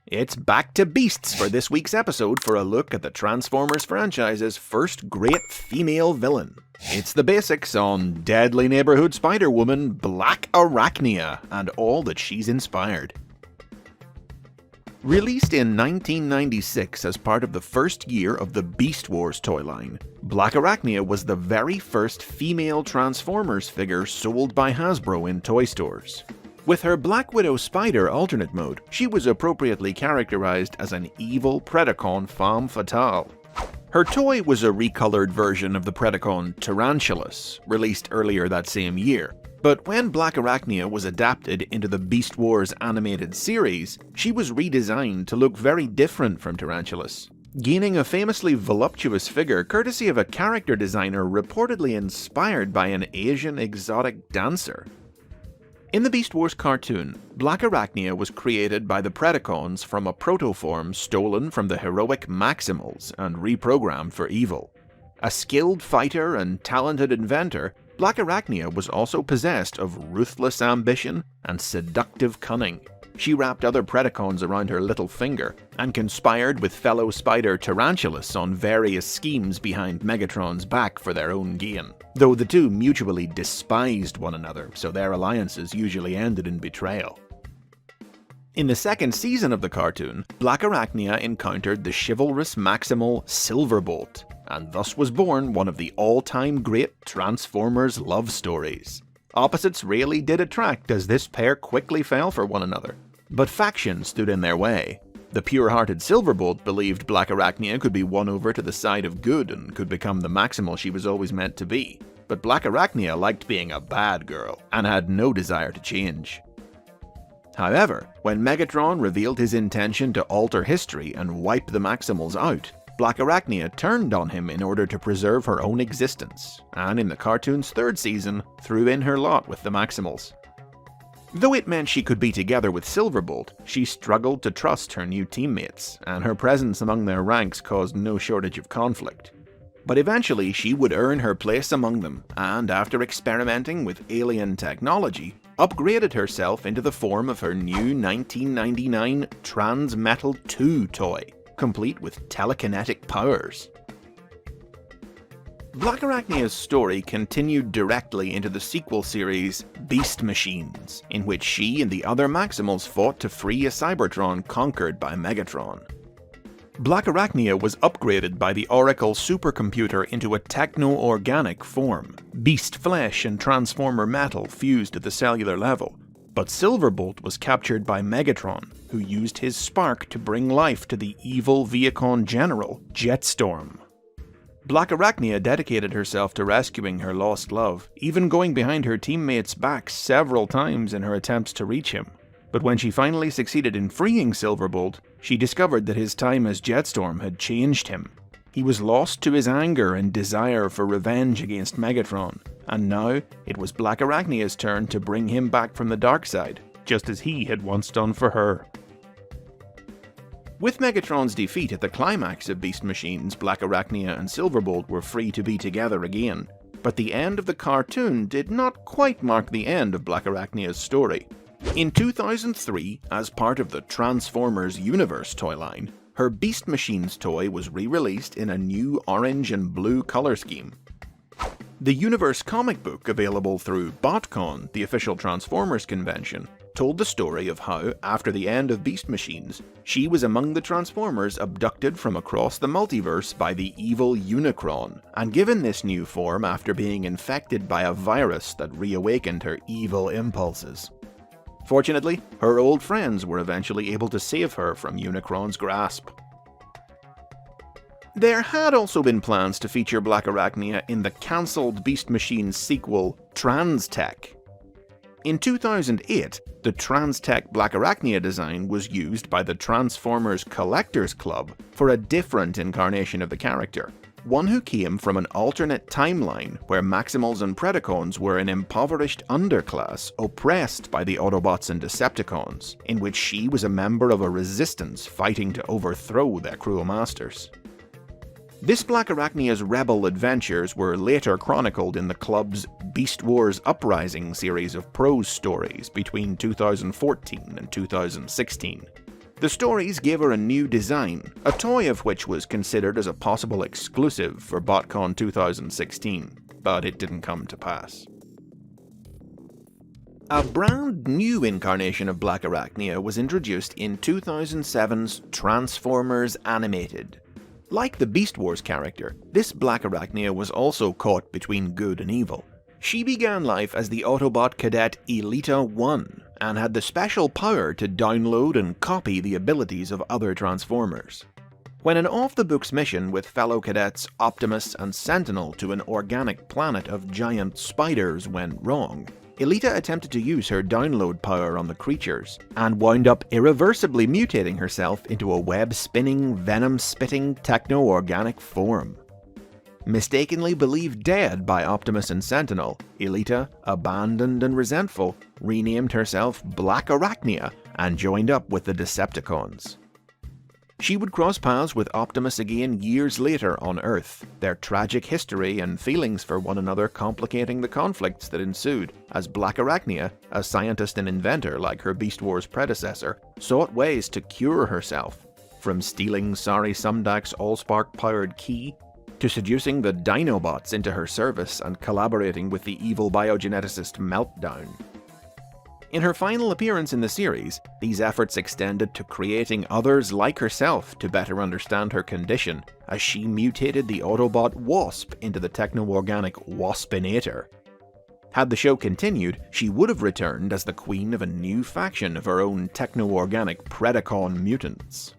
It's back to beasts for this week's episode for a look at the Transformers franchise's first great female villain. It's the basics on deadly neighborhood Spider-Woman BLACKARACHNIA and all that she's inspired. Released in 1996 as part of the first year of the Beast Wars toy line, BLACKARACHNIA was the very first female Transformers figure sold by Hasbro in toy stores. With her Black Widow Spider alternate mode, she was appropriately characterized as an evil Predacon femme fatale. Her toy was a recolored version of the Predacon Tarantulas, released earlier that same year. But when BLACKARACHNIA was adapted into the Beast Wars animated series, she was redesigned to look very different from Tarantulas, gaining a famously voluptuous figure courtesy of a character designer reportedly inspired by an Asian exotic dancer. In the Beast Wars cartoon, BLACKARACHNIA was created by the Predacons from a protoform stolen from the heroic Maximals and reprogrammed for evil. A skilled fighter and talented inventor, BLACKARACHNIA was also possessed of ruthless ambition and seductive cunning. She wrapped other Predacons around her little finger and conspired with fellow spider Tarantulas on various schemes behind Megatron's back for their own gain, though the two mutually despised one another, so their alliances usually ended in betrayal. In the second season of the cartoon, BLACKARACHNIA encountered the chivalrous Maximal Silverbolt, and thus was born one of the all-time great Transformers love stories. Opposites really did attract as this pair quickly fell for one another, but faction stood in their way. The pure-hearted Silverbolt believed BLACKARACHNIA could be won over to the side of good and could become the Maximal she was always meant to be, but BLACKARACHNIA liked being a bad girl and had no desire to change. However, when Megatron revealed his intention to alter history and wipe the Maximals out, BLACKARACHNIA turned on him in order to preserve her own existence, and in the cartoon's third season, threw in her lot with the Maximals. Though it meant she could be together with Silverbolt, she struggled to trust her new teammates, and her presence among their ranks caused no shortage of conflict. But eventually she would earn her place among them, and after experimenting with alien technology, upgraded herself into the form of her new 1999 Transmetal 2 toy, complete with telekinetic powers. BLACKARACHNIA's story continued directly into the sequel series Beast Machines, in which she and the other Maximals fought to free a Cybertron conquered by Megatron. BLACKARACHNIA was upgraded by the Oracle supercomputer into a techno-organic form, beast flesh and transformer metal fused at the cellular level. But Silverbolt was captured by Megatron, who used his spark to bring life to the evil Viacon general, Jetstorm. BLACKARACHNIA dedicated herself to rescuing her lost love, even going behind her teammates' backs several times in her attempts to reach him. But when she finally succeeded in freeing Silverbolt, she discovered that his time as Jetstorm had changed him. He was lost to his anger and desire for revenge against Megatron, and now it was BLACKARACHNIA's turn to bring him back from the dark side, just as he had once done for her. With Megatron's defeat at the climax of Beast Machines, BLACKARACHNIA and Silverbolt were free to be together again, but the end of the cartoon did not quite mark the end of BLACKARACHNIA's story. In 2003, as part of the Transformers Universe toy line, her Beast Machines toy was re-released in a new orange and blue color scheme. The Universe comic book, available through BotCon, the official Transformers convention, told the story of how, after the end of Beast Machines, she was among the Transformers abducted from across the multiverse by the evil Unicron, and given this new form after being infected by a virus that reawakened her evil impulses. Fortunately, her old friends were eventually able to save her from Unicron's grasp. There had also been plans to feature BLACKARACHNIA in the cancelled Beast Machines sequel, TransTech. In 2008, the TransTech BLACKARACHNIA design was used by the Transformers Collectors Club for a different incarnation of the character, one who came from an alternate timeline where Maximals and Predacons were an impoverished underclass oppressed by the Autobots and Decepticons, in which she was a member of a resistance fighting to overthrow their cruel masters. This BLACKARACHNIA's rebel adventures were later chronicled in the club's Beast Wars Uprising series of prose stories between 2014 and 2016. The stories gave her a new design, a toy of which was considered as a possible exclusive for BotCon 2016, but it didn't come to pass. A brand new incarnation of BLACKARACHNIA was introduced in 2007's Transformers Animated. Like the Beast Wars character, this BLACKARACHNIA was also caught between good and evil. She began life as the Autobot cadet Elita 1, and had the special power to download and copy the abilities of other Transformers. When an off-the-books mission with fellow cadets Optimus and Sentinel to an organic planet of giant spiders went wrong, Elita attempted to use her download power on the creatures, and wound up irreversibly mutating herself into a web-spinning, venom-spitting, techno-organic form. Mistakenly believed dead by Optimus and Sentinel, Elita, abandoned and resentful, renamed herself BLACKARACHNIA and joined up with the Decepticons. She would cross paths with Optimus again years later on Earth, their tragic history and feelings for one another complicating the conflicts that ensued, as BLACKARACHNIA, a scientist and inventor like her Beast Wars predecessor, sought ways to cure herself, from stealing Sari Sumdak's Allspark-powered key, to seducing the Dinobots into her service and collaborating with the evil biogeneticist Meltdown. In her final appearance in the series, these efforts extended to creating others like herself to better understand her condition, as she mutated the Autobot Wasp into the techno-organic Waspinator. Had the show continued, she would have returned as the queen of a new faction of her own techno-organic Predacon mutants.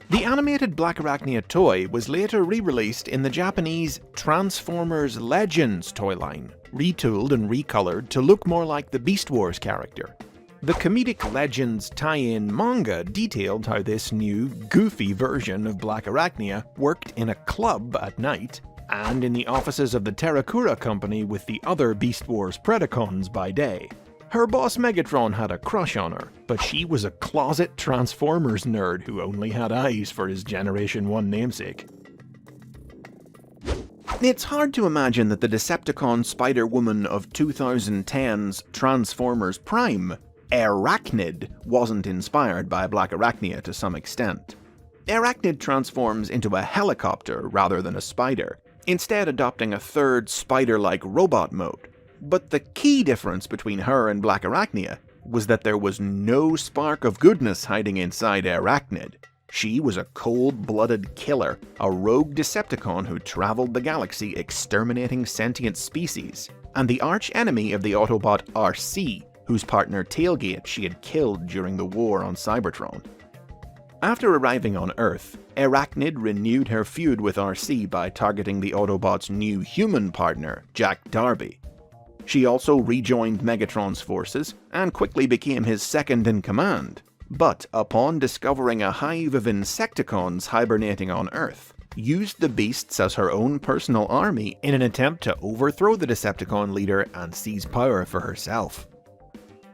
The animated BLACKARACHNIA toy was later re-released in the Japanese Transformers Legends toy line, retooled and recolored to look more like the Beast Wars character. The comedic Legends tie-in manga detailed how this new, goofy version of BLACKARACHNIA worked in a club at night, and in the offices of the Terrakura Company with the other Beast Wars Predacons by day. Her boss Megatron had a crush on her, but she was a closet Transformers nerd who only had eyes for his Generation 1 namesake. It's hard to imagine that the Decepticon Spider-Woman of 2010's Transformers Prime, Airachnid, wasn't inspired by BLACKARACHNIA to some extent. Airachnid transforms into a helicopter rather than a spider, instead adopting a third spider-like robot mode. But the key difference between her and BLACKARACHNIA was that there was no spark of goodness hiding inside Airachnid. She was a cold-blooded killer, a rogue Decepticon who traveled the galaxy exterminating sentient species, and the arch-enemy of the Autobot RC, whose partner Tailgate she had killed during the war on Cybertron. After arriving on Earth, Airachnid renewed her feud with RC by targeting the Autobot's new human partner, Jack Darby. She also rejoined Megatron's forces and quickly became his second-in-command, but upon discovering a hive of Insecticons hibernating on Earth, used the beasts as her own personal army in an attempt to overthrow the Decepticon leader and seize power for herself.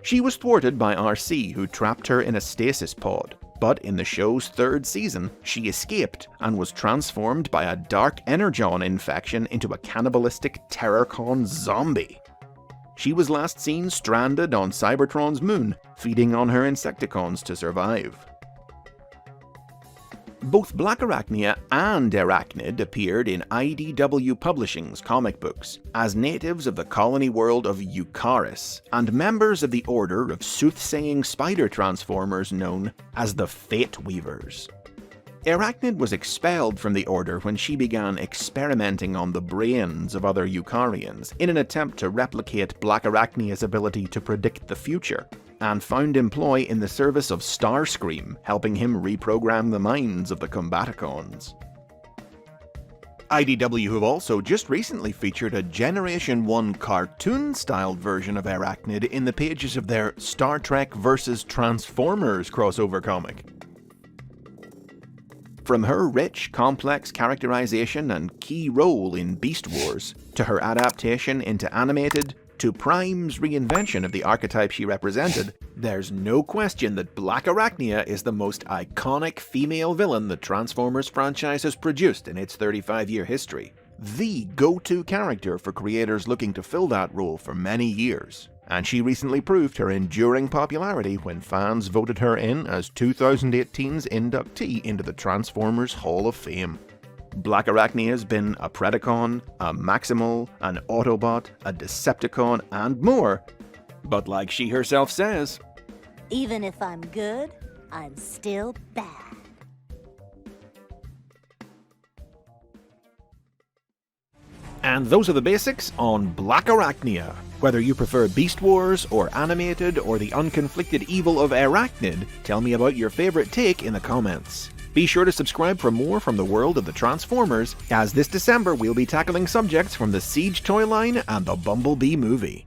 She was thwarted by RC, who trapped her in a stasis pod, but in the show's third season, she escaped and was transformed by a Dark Energon infection into a cannibalistic Terrorcon zombie. She was last seen stranded on Cybertron's moon, feeding on her Insecticons to survive. Both BLACKARACHNIA and Airachnid appeared in IDW Publishing's comic books as natives of the colony world of Eucharis and members of the order of soothsaying spider transformers known as the Fate Weavers. Airachnid was expelled from the Order when she began experimenting on the brains of other Eucharians in an attempt to replicate BLACKARACHNIA's ability to predict the future, and found employ in the service of Starscream, helping him reprogram the minds of the Combaticons. IDW have also just recently featured a Generation 1 cartoon-styled version of Airachnid in the pages of their Star Trek vs. Transformers crossover comic. From her rich, complex characterization and key role in Beast Wars, to her adaptation into animated, to Prime's reinvention of the archetype she represented, there's no question that BLACKARACHNIA is the most iconic female villain the Transformers franchise has produced in its 35-year history. The go-to character for creators looking to fill that role for many years. and she recently proved her enduring popularity when fans voted her in as 2018's inductee into the Transformers Hall of Fame. BLACKARACHNIA has been a Predacon, a Maximal, an Autobot, a Decepticon, and more. But like she herself says, even if I'm good, I'm still bad. And those are the basics on BLACKARACHNIA. Whether you prefer Beast Wars, or animated, or the unconflicted evil of Airachnid, tell me about your favourite take in the comments. Be sure to subscribe for more from the world of the Transformers, as this December we'll be tackling subjects from the Siege toy line and the Bumblebee movie.